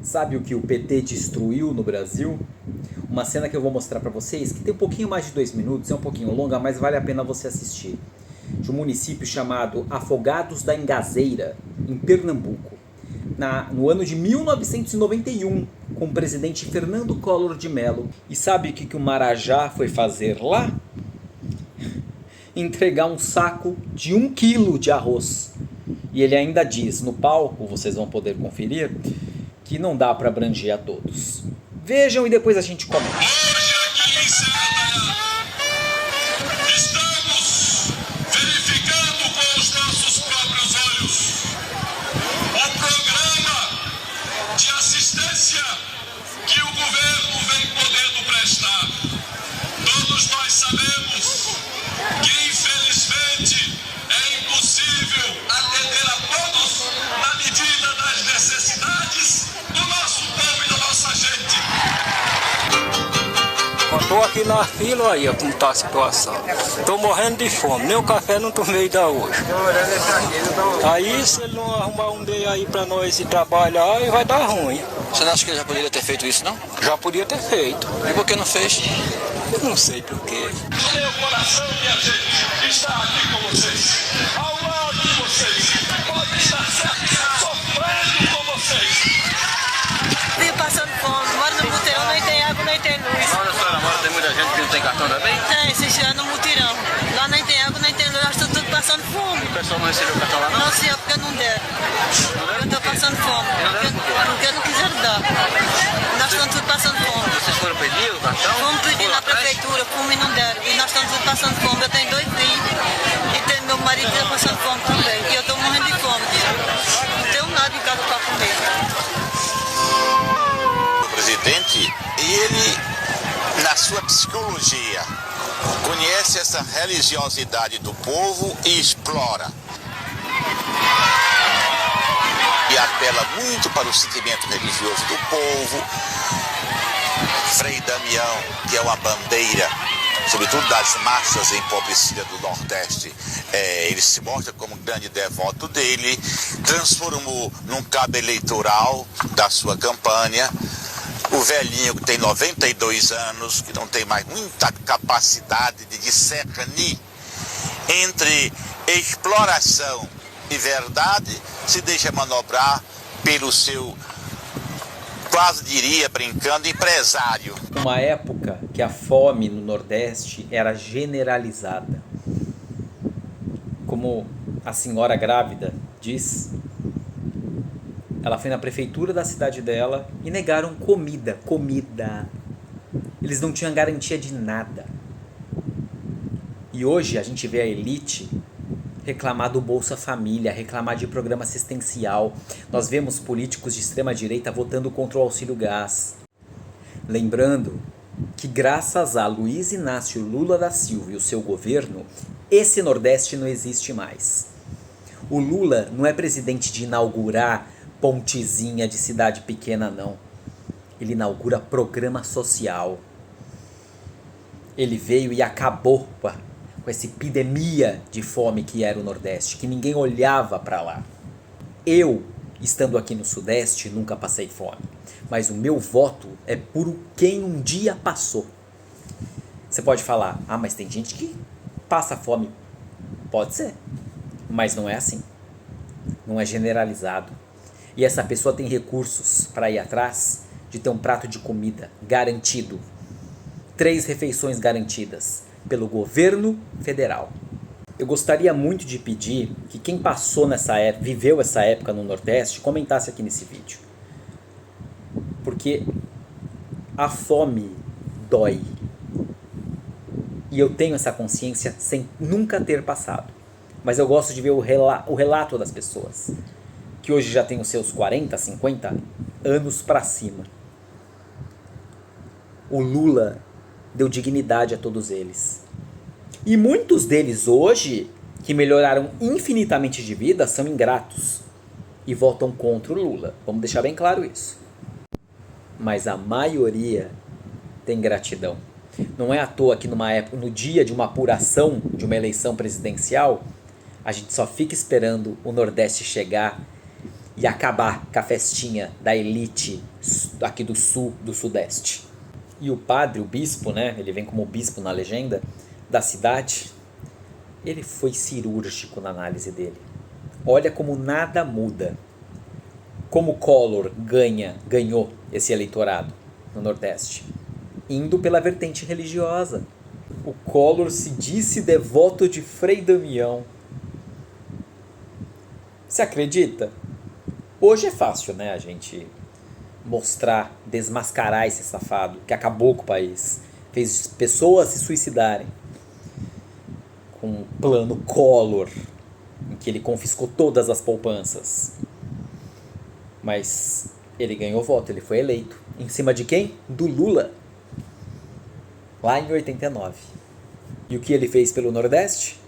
Sabe o que o PT destruiu no Brasil? Uma cena que eu vou mostrar para vocês, que tem um pouquinho mais de 2 minutos, é um pouquinho longa, mas vale a pena você assistir. De um município chamado Afogados da Engazeira, em Pernambuco. No ano de 1991, com o presidente Fernando Collor de Mello. E sabe o que o Marajá foi fazer lá? Entregar um saco de 1 quilo de arroz. E ele ainda diz, no palco, vocês vão poder conferir, que não dá para abranger a todos. Vejam e depois a gente comenta. Hoje aqui em Serra estamos verificando com os nossos próprios olhos o programa de assistência que o governo vem podendo prestar. Todos nós sabemos que infelizmente é impossível atender a todos na medida das necessidades do nosso povo e da nossa gente. Eu tô aqui na fila aí, ó, como tá a situação. Tô morrendo de fome, nem o café não tomei ainda hoje. Aí se ele não arrumar um dia aí pra nós ir trabalhar, aí vai dar ruim. Você não acha que ele já poderia ter feito isso, não? Já podia ter feito. E por que não fez? Eu não sei por quê. Meu coração, minha gente, está aqui com vocês, ao lado de vocês, pode estar certo, sofrendo com vocês. Vivo passando fome, moro no mutirão, nem tem água, nem tem luz. Onde a senhora mora tem muita gente que não tem cartão também? Tem, se estiver no mutirão. Lá nem tem água, nem tem luz, nós estamos tudo passando fome. O pessoal não recebeu o cartão lá, não? Não, senhor, porque não deram. Eu estou passando fome, porque não quiseram dar. Nós estamos tudo passando fome. Vocês foram pedir o cartão? Vamos pedir Foram na atrás? prefeitura, fome não deram. E nós estamos tudo passando fome. Eu tenho 2 filhos e meu marido está passando fome também. E eu estou morrendo de fome. Não tenho nada em casa para comer. O presidente, ele, na sua psicologia, conhece essa religiosidade do povo e explora. E apela muito para o sentimento religioso do povo. Frei Damião, que é uma bandeira, sobretudo das massas empobrecidas do Nordeste, ele se mostra como um grande devoto dele, transformou num cabo eleitoral da sua campanha. O velhinho que tem 92 anos, que não tem mais muita capacidade de discernir entre exploração e verdade, se deixa manobrar pelo seu, quase diria, brincando, empresário. Uma época que a fome no Nordeste era generalizada. Como a senhora grávida diz, ela foi na prefeitura da cidade dela e negaram comida. Eles não tinham garantia de nada. E hoje a gente vê a elite reclamar do Bolsa Família, reclamar de programa assistencial. Nós vemos políticos de extrema direita votando contra o auxílio gás. Lembrando que graças a Luiz Inácio Lula da Silva e o seu governo, esse Nordeste não existe mais. O Lula não é presidente de inaugurar pontezinha de cidade pequena, não. Ele inaugura programa social. Ele veio e acabou com essa epidemia de fome que era o Nordeste, que ninguém olhava para lá. Eu, estando aqui no Sudeste, nunca passei fome, mas o meu voto é por quem um dia passou. Você pode falar, mas tem gente que passa fome. Pode ser, mas não é assim. Não é generalizado. E essa pessoa tem recursos para ir atrás de ter um prato de comida garantido. 3 refeições garantidas pelo governo federal. Eu gostaria muito de pedir que quem passou nessa época, viveu essa época no Nordeste, comentasse aqui nesse vídeo. Porque a fome dói. E eu tenho essa consciência sem nunca ter passado. Mas eu gosto de ver o relato das pessoas, que hoje já tem os seus 40, 50 anos para cima. O Lula deu dignidade a todos eles. E muitos deles hoje, que melhoraram infinitamente de vida, são ingratos e votam contra o Lula. Vamos deixar bem claro isso. Mas a maioria tem gratidão. Não é à toa que numa época, no dia de uma apuração de uma eleição presidencial, a gente só fica esperando o Nordeste chegar e acabar com a festinha da elite aqui do sul, do sudeste. E o padre, o bispo, né, ele vem como bispo na legenda, da cidade, ele foi cirúrgico na análise dele. Olha como nada muda. Como Collor ganhou esse eleitorado no Nordeste, indo pela vertente religiosa. O Collor se disse devoto de Frei Damião. Você acredita? Hoje é fácil, né, a gente mostrar, desmascarar esse safado que acabou com o país, fez pessoas se suicidarem, com um plano Collor, em que ele confiscou todas as poupanças. Mas ele ganhou voto, ele foi eleito. Em cima de quem? Do Lula. Lá em 89. E o que ele fez pelo Nordeste?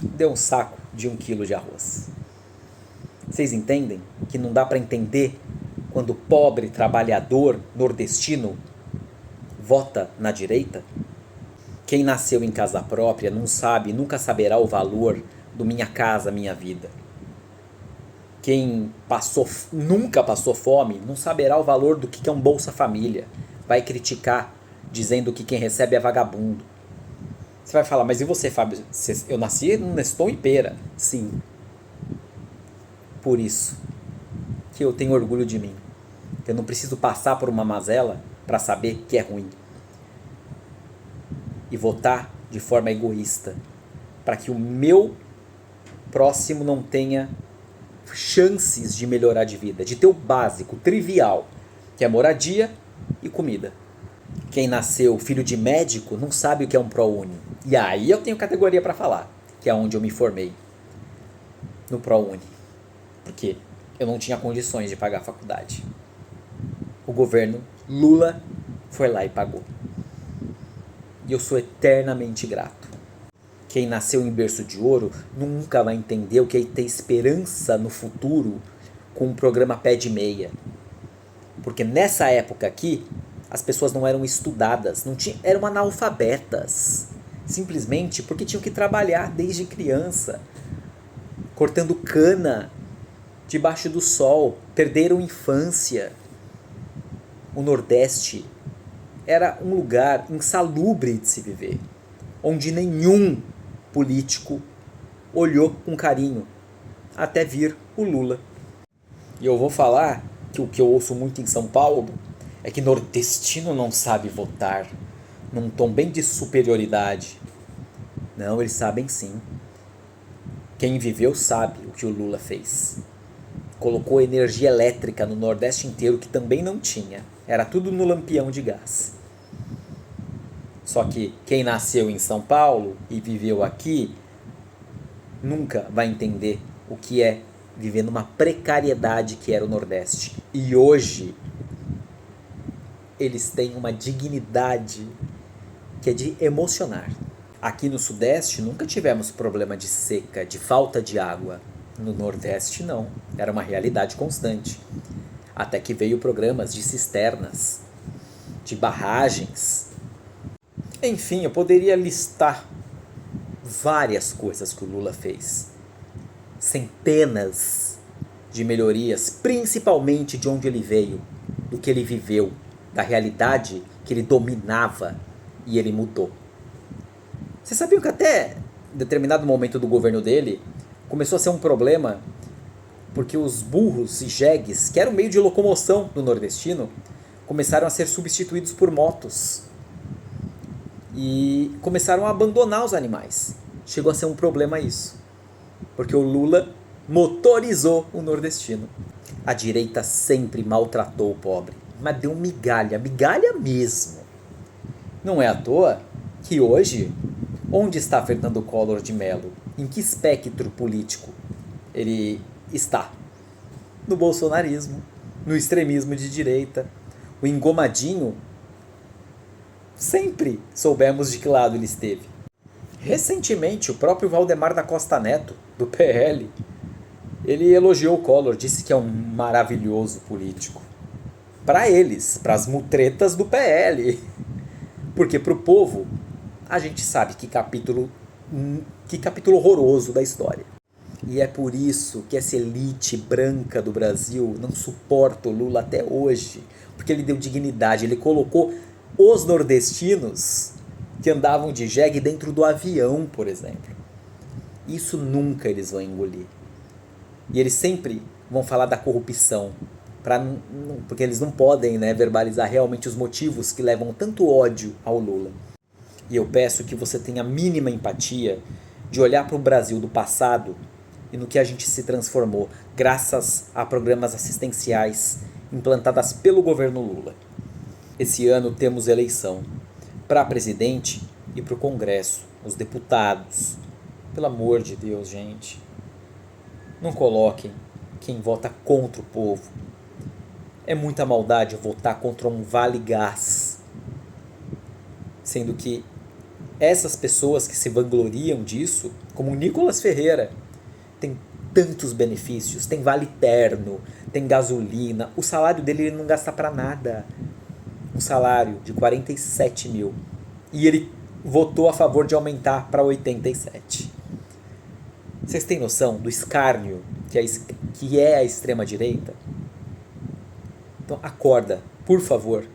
Deu um saco de 1 quilo de arroz. Vocês entendem que não dá para entender quando o pobre trabalhador nordestino vota na direita? Quem nasceu em casa própria não sabe, nunca saberá o valor do Minha Casa Minha Vida. Quem nunca passou fome não saberá o valor do que é um Bolsa Família. Vai criticar, dizendo que quem recebe é vagabundo. Você vai falar, mas e você, Fábio? Eu nasci no Neston e Pera. Sim. Por isso que eu tenho orgulho de mim. Eu não preciso passar por uma mazela para saber que é ruim. E votar de forma egoísta, para que o meu próximo não tenha chances de melhorar de vida, de ter o básico, trivial, que é moradia e comida. Quem nasceu filho de médico não sabe o que é um ProUni. E aí eu tenho categoria para falar, que é onde eu me formei, no ProUni. Porque eu não tinha condições de pagar a faculdade. O governo Lula foi lá e pagou. E eu sou eternamente grato. Quem nasceu em berço de ouro nunca vai entender o que é ter esperança no futuro com um programa pé de meia. Porque nessa época aqui, as pessoas não eram estudadas, eram analfabetas. Simplesmente porque tinham que trabalhar desde criança, cortando cana debaixo do sol, perderam infância. O Nordeste era um lugar insalubre de se viver, onde nenhum político olhou com carinho, até vir o Lula. E eu vou falar que o que eu ouço muito em São Paulo é que nordestino não sabe votar, num tom bem de superioridade. Não, eles sabem sim. Quem viveu sabe o que o Lula fez. Colocou energia elétrica no Nordeste inteiro, que também não tinha. Era tudo no lampião de gás. Só que quem nasceu em São Paulo e viveu aqui nunca vai entender o que é viver numa precariedade que era o Nordeste. E hoje eles têm uma dignidade que é de emocionar. Aqui no Sudeste nunca tivemos problema de seca, de falta de água. No Nordeste não, era uma realidade constante. Até que veio programas de cisternas, de barragens. Enfim, eu poderia listar várias coisas que o Lula fez. Centenas de melhorias, principalmente de onde ele veio, do que ele viveu, da realidade que ele dominava e ele mudou. Você sabia que até determinado momento do governo dele começou a ser um problema porque os burros e jegues, que eram o meio de locomoção do nordestino, começaram a ser substituídos por motos. E começaram a abandonar os animais. Chegou a ser um problema isso. Porque o Lula motorizou o nordestino. A direita sempre maltratou o pobre. Mas deu migalha, migalha mesmo. Não é à toa que hoje, onde está Fernando Collor de Mello? Em que espectro político ele está? No bolsonarismo, no extremismo de direita. O engomadinho, sempre soubemos de que lado ele esteve. Recentemente, o próprio Valdemar da Costa Neto, do PL, ele elogiou o Collor, disse que é um maravilhoso político. Para eles, para as mutretas do PL. Porque para o povo, a gente sabe que capítulo horroroso da história. E é por isso que essa elite branca do Brasil não suporta o Lula até hoje. Porque ele deu dignidade, ele colocou os nordestinos que andavam de jegue dentro do avião, por exemplo. Isso nunca eles vão engolir. E eles sempre vão falar da corrupção, porque eles não podem, né, verbalizar realmente os motivos que levam tanto ódio ao Lula. E eu peço que você tenha a mínima empatia de olhar para o Brasil do passado e no que a gente se transformou, graças a programas assistenciais implantadas pelo governo Lula. Esse ano temos eleição para presidente e para o Congresso, os deputados. Pelo amor de Deus, gente, não coloquem quem vota contra o povo. É muita maldade votar contra um vale-gás, sendo que essas pessoas que se vangloriam disso, como o Nicolas Ferreira, tem tantos benefícios, tem vale-terno, tem gasolina, o salário dele ele não gasta para nada, um salário de 47 mil, e ele votou a favor de aumentar para 87. Vocês têm noção do escárnio que é a extrema-direita? Então acorda, por favor,